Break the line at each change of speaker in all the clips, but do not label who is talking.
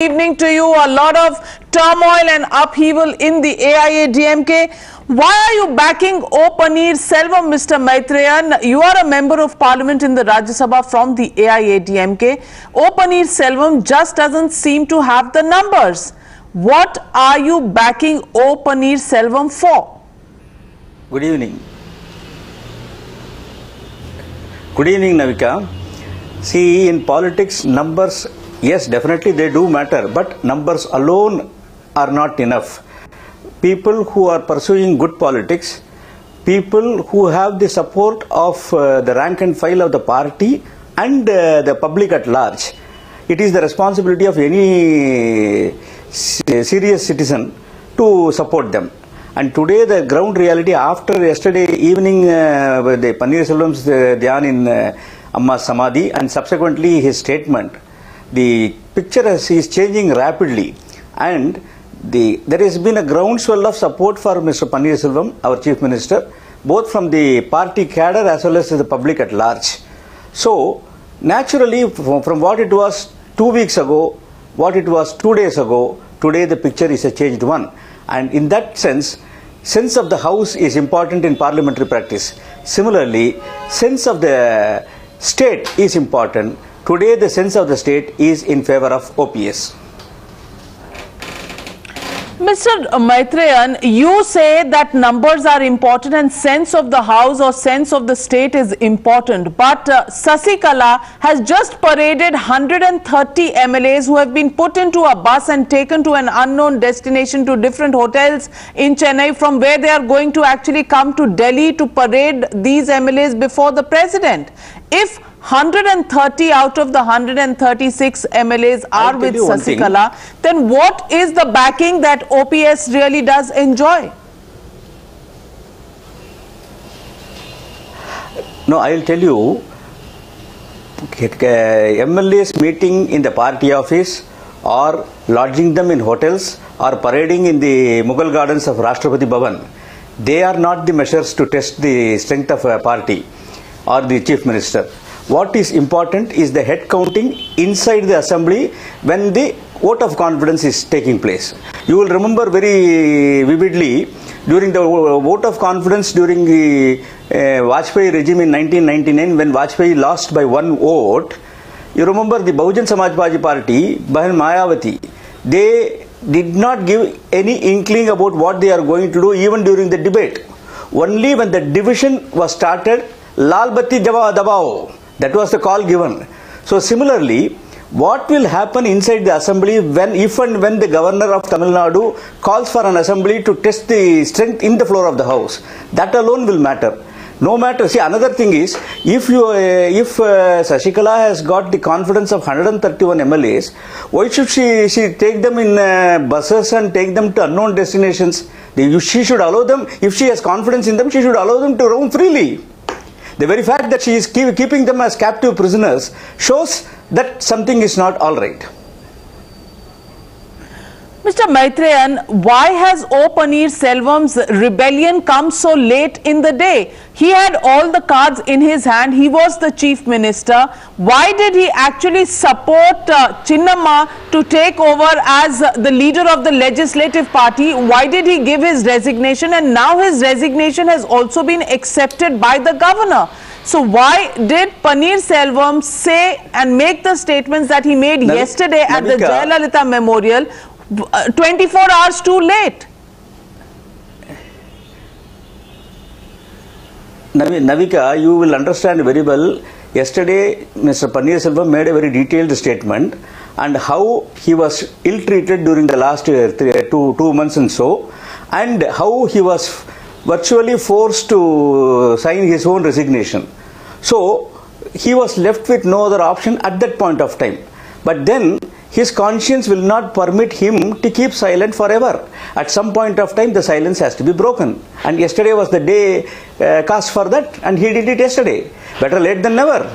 Evening to you. A lot of turmoil and upheaval in the AIADMK. Why are you backing O Panneerselvam, Mr. Maitreyan? You are a member of parliament in the Rajya Sabha from the AIADMK. O Panneerselvam just doesn't seem to have the numbers. What are you backing O Panneerselvam for?
Good evening. Good evening, Navika. See, in politics, numbers, yes, definitely they do matter, but numbers alone are not enough. People who are pursuing good politics, people who have the support of the rank and file of the party and the public at large, it is the responsibility of any serious citizen to support them. And today the ground reality, after yesterday evening the Panneerselvam's dhyan in Amma's Samadhi and subsequently his statement, the picture is changing rapidly, and there has been a groundswell of support for Mr. Panneerselvam, our Chief Minister, both from the party cadre as well as the public at large. So, naturally, from what it was 2 weeks ago, what it was 2 days ago, today the picture is a changed one. And in that sense of the house is important in parliamentary practice. Similarly, sense of the state is important. Today, the sense of the state is in favor of OPS.
Mr. Maitreyan, you say that numbers are important and sense of the house or sense of the state is important. But Sasikala has just paraded 130 MLAs who have been put into a bus and taken to an unknown destination to different hotels in Chennai, from where they are going to actually come to Delhi to parade these MLAs before the president. If 130 out of the 136 MLAs are with Sasikala, then what is the backing that OPS really does enjoy?
No, I will tell you, MLAs meeting in the party office or lodging them in hotels or parading in the Mughal gardens of Rashtrapati Bhavan, they are not the measures to test the strength of a party or the chief minister. What is important is the head counting inside the assembly when the vote of confidence is taking place. You will remember very vividly during the vote of confidence during the Vajpayee regime in 1999, when Vajpayee lost by 1 vote. You remember the Bahujan Samajwaji Party, Bahan Mayawati, they did not give any inkling about what they are going to do even during the debate. Only when the division was started, Lal Batti Dabao, that was the call given. So similarly, what will happen inside the assembly if and when the governor of Tamil Nadu calls for an assembly to test the strength in the floor of the house? That alone will matter. No matter, see, another thing is, if Sasikala has got the confidence of 131 MLAs, why should she take them in buses and take them to unknown destinations? She should allow them, if she has confidence in them, she should allow them to roam freely. The very fact that she is keeping them as captive prisoners shows that something is not all right.
Mr. Maitreyan, why has O Panneerselvam's rebellion come so late in the day? He had all the cards in his hand. He was the chief minister. Why did he actually support Chinnamma to take over as the leader of the legislative party? Why did he give his resignation? And now his resignation has also been accepted by the governor. So why did Panneerselvam say and make the statements that he made yesterday at the Jayalalitha Memorial 24 hours too late?
Navika, you will understand very well. Yesterday, Mr. Panneerselvam made a very detailed statement and how he was ill-treated during the last 2 months and so, and how he was virtually forced to sign his own resignation. So, he was left with no other option at that point of time. But then, his conscience will not permit him to keep silent forever. At some point of time, the silence has to be broken. And yesterday was the day cast for that, and he did it yesterday. Better late than never.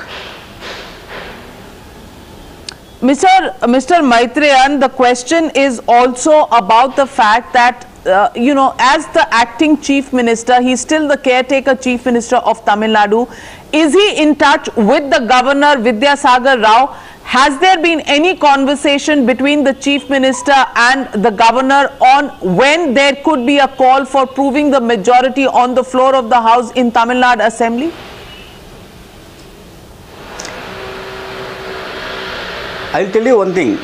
Mr. Maitreyan, the question is also about the fact that as the acting chief minister, he's still the caretaker chief minister of Tamil Nadu. Is he in touch with the governor, Vidyasagar Rao? Has there been any conversation between the chief minister and the governor on when there could be a call for proving the majority on the floor of the house in Tamil Nadu Assembly?
I'll tell you one thing.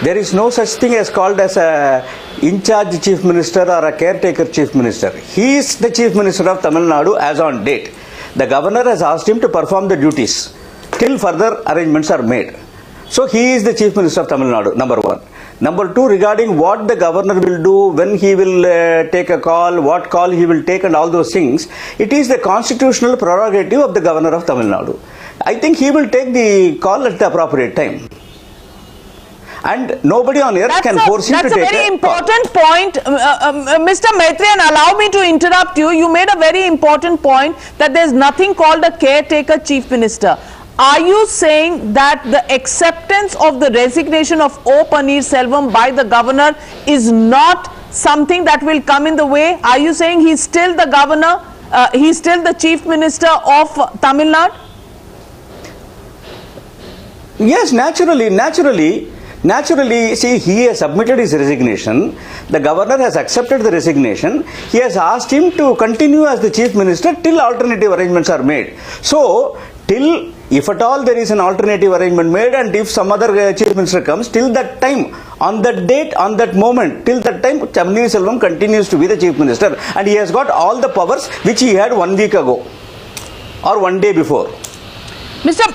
There is no such thing as called as a in-charge chief minister or a caretaker chief minister. He is the chief minister of Tamil Nadu as on date. The governor has asked him to perform the duties till further arrangements are made. So he is the chief minister of Tamil Nadu, number one. Number two, regarding what the governor will do, when he will take a call, what call he will take and all those things, it is the constitutional prerogative of the governor of Tamil Nadu. I think he will take the call at the appropriate time. And nobody on earth can force him to take a call.
That's a very important point. Mr. Maitreyan, allow me to interrupt you. You made a very important point that there's nothing called a caretaker chief minister. Are you saying that the acceptance of the resignation of O Panneerselvam by the governor is not something that will come in the way? Are you saying he's still the governor? He's still the chief minister of Tamil Nadu?
Yes, naturally, see, he has submitted his resignation. The governor has accepted the resignation. He has asked him to continue as the chief minister till alternative arrangements are made. So, if at all there is an alternative arrangement made, and if some other chief minister comes, till that time, on that date, on that moment, till that time, Panneerselvam continues to be the chief minister, and he has got all the powers which he had 1 week ago or 1 day before.
Mr.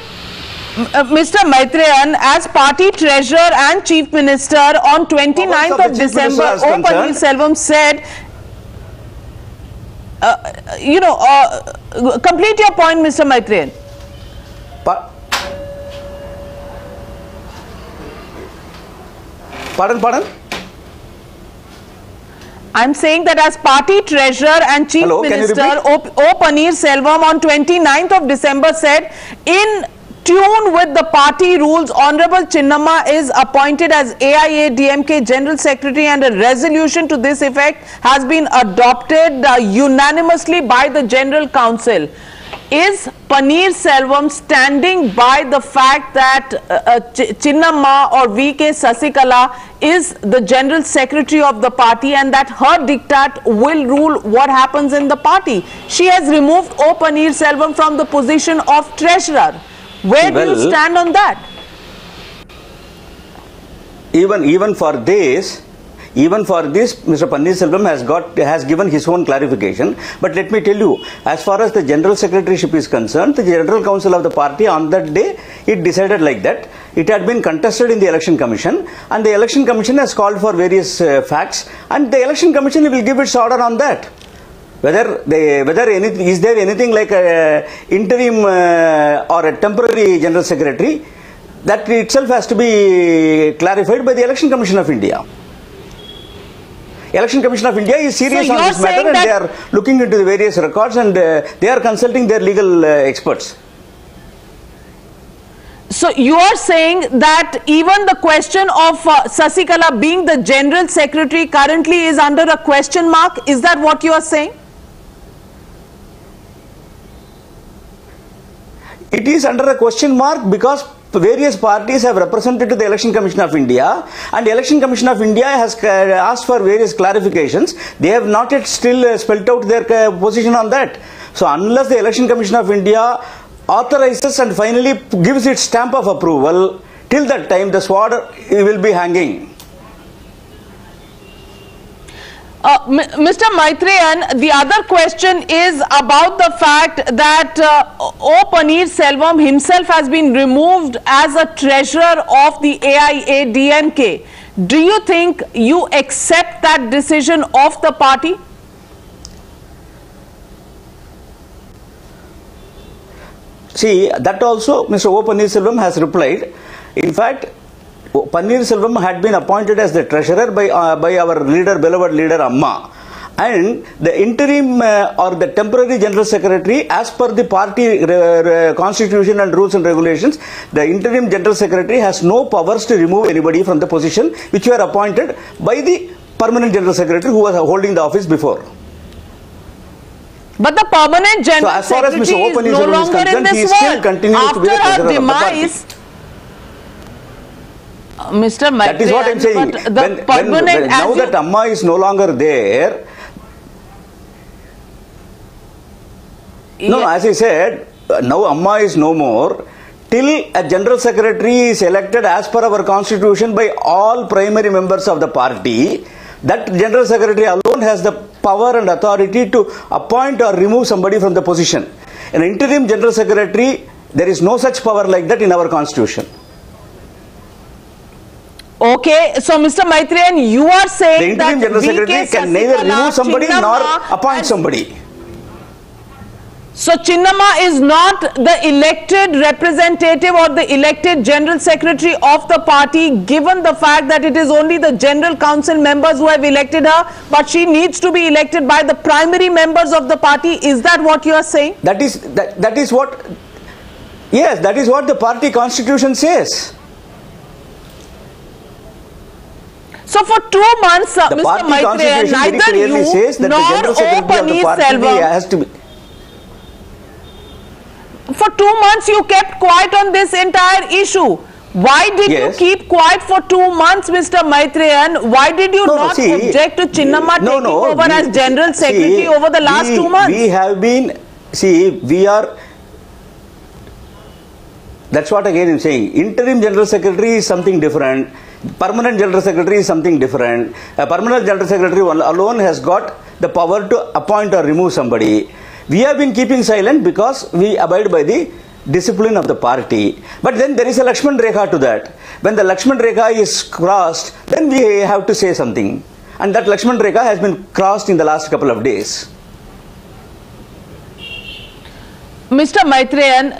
Maitreyan, as party treasurer and chief minister, on 29th of December, O Panneerselvam said, complete your point, Mr. Maitreyan.
Pardon?
I'm saying that as party treasurer and chief minister, O Panneerselvam on 29th of December said, in tune with the party rules, Honorable Chinnamma is appointed as AIADMK General Secretary, and a resolution to this effect has been adopted unanimously by the General Council. Is Panneerselvam standing by the fact that Chinnamma or VK Sasikala is the General Secretary of the party and that her diktat will rule what happens in the party? She has removed O Panneerselvam from the position of treasurer. Where do you stand on that?
Even for this, Mr. Panneerselvam has given his own clarification. But let me tell you, as far as the general secretaryship is concerned, the General Council of the party on that day, it decided like that. It had been contested in the Election Commission, and the Election Commission has called for various facts, and the Election Commission will give its order on that. Is there anything like a interim or a temporary general secretary, that itself has to be clarified by the Election Commission of India. Election Commission of India is serious on this matter, and they are looking into the various records, and they are consulting their legal experts.
So you are saying that even the question of Sasikala being the General Secretary currently is under a question mark? Is that what you are saying?
It is under a question mark because various parties have represented to the Election Commission of India, and the Election Commission of India has asked for various clarifications. They have not yet still spelled out their position on that. So unless the Election Commission of India authorizes and finally gives its stamp of approval, till that time the sword will be hanging.
Mr. Maitreyan, the other question is about the fact that O Panneerselvam himself has been removed as a treasurer of the AIADMK. Do you think you accept that decision of the party?
See, that also Mr. O Panneerselvam has replied. In fact, Panneerselvam had been appointed as the treasurer by our leader, beloved leader Amma, and the interim or the temporary general secretary, as per the party constitution and rules and regulations, the interim general secretary has no powers to remove anybody from the position which were appointed by the permanent general secretary who was holding the office before.
But the permanent general secretary is no longer in this world. After her demise, Mr. Maitreyan,
that is what I am saying. Now that Amma is no longer there, no, as I said, now Amma is no more. Till a general secretary is elected as per our constitution by all primary members of the party, that general secretary alone has the power and authority to appoint or remove somebody from the position. An interim general secretary, there is no such power like that in our constitution.
Okay, so Mr. Maitreyan, you are saying
the interim general secretary can neither remove somebody nor appoint somebody.
So Chinnamma is not the elected representative or the elected general secretary of the party, given the fact that it is only the general council members who have elected her, but she needs to be elected by the primary members of the party. Is that what you are saying?
That is what, yes, that is what the party constitution says.
So for 2 months, Mr. Maitreyan, neither you nor O Panneerselvam
has to be.
For 2 months you kept quiet on this entire issue. Why did you keep quiet for 2 months, Mr. Maitreyan? Why did you not object to Chinnamma taking over as general secretary over the last 2 months?
We have been, that's what again I am saying. Interim general secretary is something different. Permanent general secretary is something different. A permanent general secretary alone has got the power to appoint or remove somebody. We have been keeping silent because we abide by the discipline of the party. But then there is a Lakshman Rekha to that. When the Lakshman Rekha is crossed, then we have to say something. And that Lakshman Rekha has been crossed in the last couple of days.
Mr. Maitreyan,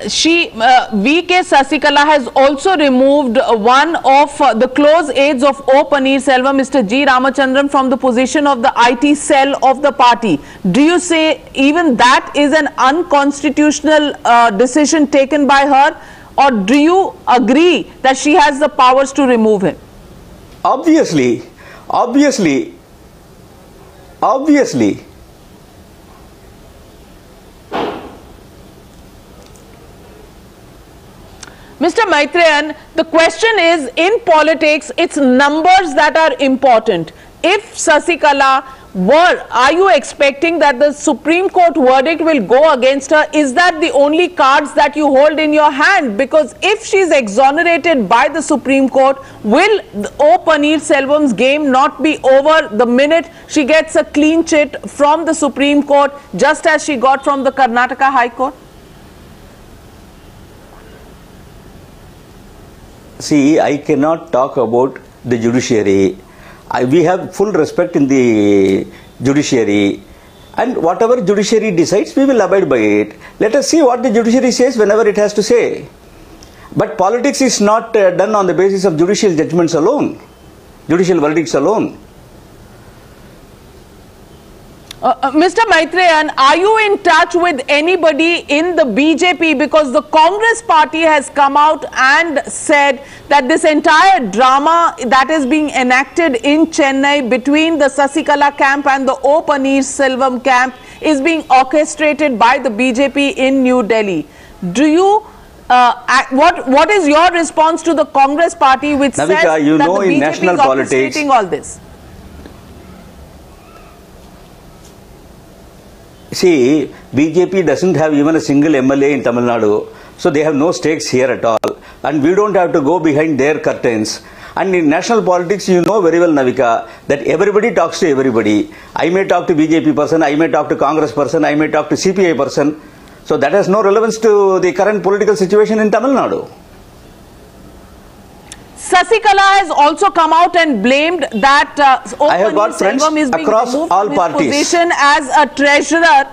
VK Sasikala has also removed one of the close aides of O Panneerselvam, Mr. G. Ramachandran, from the position of the IT cell of the party. Do you say even that is an unconstitutional decision taken by her, or do you agree that she has the powers to remove him?
Obviously.
Mr. Maitreyan, the question is, in politics, it's numbers that are important. If Sasikala are you expecting that the Supreme Court verdict will go against her? Is that the only cards that you hold in your hand? Because if she's exonerated by the Supreme Court, will O Panneerselvam's game not be over the minute she gets a clean chit from the Supreme Court, just as she got from the Karnataka High Court?
See, I cannot talk about the judiciary. We have full respect in the judiciary, and whatever judiciary decides, we will abide by it. Let us see what the judiciary says whenever it has to say. But politics is not done on the basis of judicial judgments alone, judicial verdicts alone.
Mr. Maitreyan, are you in touch with anybody in the BJP? Because the Congress party has come out and said that this entire drama that is being enacted in Chennai between the Sasikala camp and the O Panneerselvam camp is being orchestrated by the BJP in New Delhi. Do you, what is your response to the Congress party which
Navika,
says that the BJP is orchestrating all this?
See, BJP doesn't have even a single MLA in Tamil Nadu, so they have no stakes here at all, and we don't have to go behind their curtains. And in national politics, you know very well, Navika, that everybody talks to everybody. I may talk to BJP person, I may talk to Congress person, I may talk to CPI person, so that has no relevance to the current political situation in Tamil Nadu.
Sasikala has also come out and blamed that O Panneerselvam is being removed from his position as a treasurer.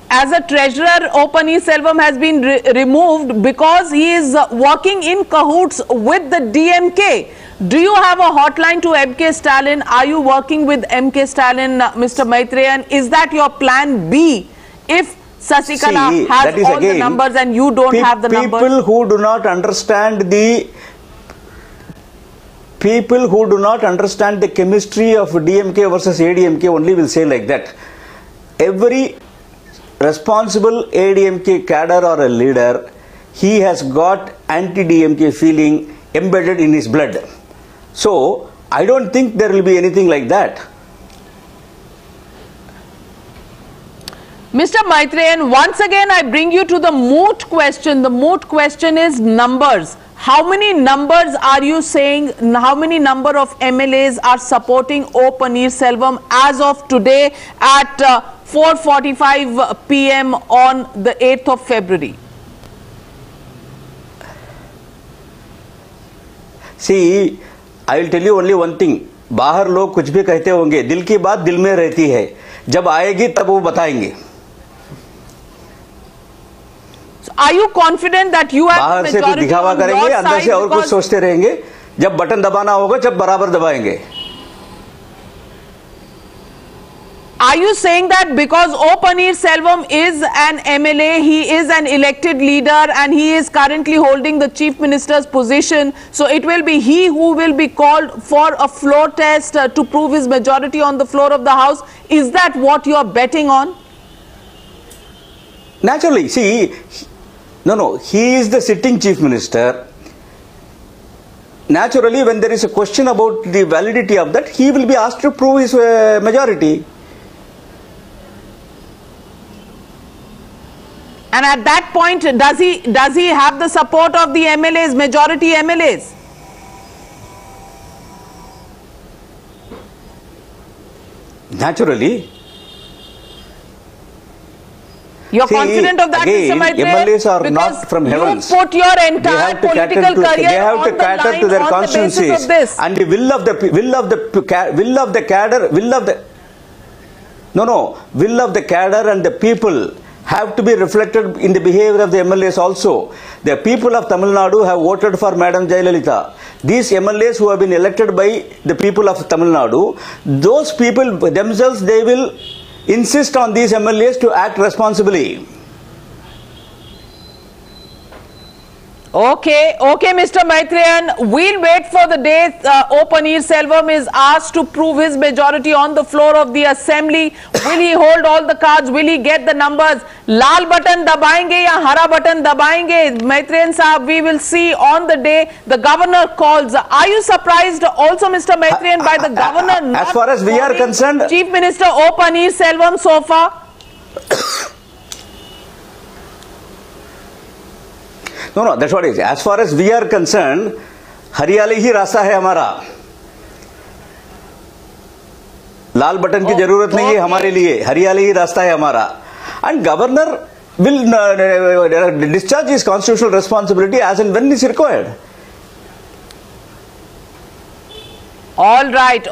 As a treasurer, O Panneerselvam has been removed because he is working in cahoots with the DMK. Do you have a hotline to MK Stalin? Are you working with MK Stalin, Mr. Maitreyan? Is that your plan B if Sasikala has all the numbers and you don't have the numbers?
People who do not understand the people who do not understand the chemistry of DMK versus ADMK only will say like that. Every responsible ADMK cadre or a leader, he has got anti-DMK feeling embedded in his blood. So, I don't think there will be anything like that.
Mr. Maitreyan, once again I bring you to the moot question. The moot question is numbers. How many numbers are you saying, how many number of MLAs are supporting O Panneerselvam as of today at 4:45 p.m. on the 8th of February?
See, I will tell you only one thing. बाहर लोग कुछ भी कहते होंगे, दिल की बात दिल में रहती है. जब आएगी तब वो बताएंगे.
Are you confident that you have the majority
बाहर से दिखावा करेंगे, अंदर से और कुछ सोचते रहेंगे. जब बटन दबाना होगा, जब बराबर दबाएंगे.
Are you saying that because O Panneerselvam is an MLA, he is an elected leader and he is currently holding the Chief Minister's position, so it will be he who will be called for a floor test to prove his majority on the floor of the House? Is that what you are betting on?
Naturally, see, no, he is the sitting Chief Minister. Naturally, when there is a question about the validity of that, he will be asked to prove his majority.
And at that point, does he have the support of the MLAs, majority MLAs?
Naturally.
You're confident of that,
again,
Mr. Maitreyan?
MLAs are not from heavens.
You put your entire political career on the line
to their
on the basis of this.
And the will of the cadre and the people have to be reflected in the behavior of the MLAs also. The people of Tamil Nadu have voted for Madam Jayalalitha. These MLAs who have been elected by the people of Tamil Nadu, those people themselves, they will insist on these MLAs to act responsibly.
Okay, Mr. Maitreyan, we'll wait for the day O Panneerselvam is asked to prove his majority on the floor of the assembly. Will he hold all the cards? Will he get the numbers? Lal button dabayenge ya hara button dabayenge? Maitreyan sahab, we will see on the day the governor calls. Are you surprised also, Mr. Maitreyan, by the governor not
as far as we are concerned,
Chief Minister O Panneerselvam so far?
No, that's what it is. As far as we are concerned, हरियाली ही रास्ता है हमारा. लाल button की जरूरत नहीं है हमारे लिए. हरियाली ही रास्ता है हमारा. And governor will discharge his constitutional responsibility as and when is required.
All right.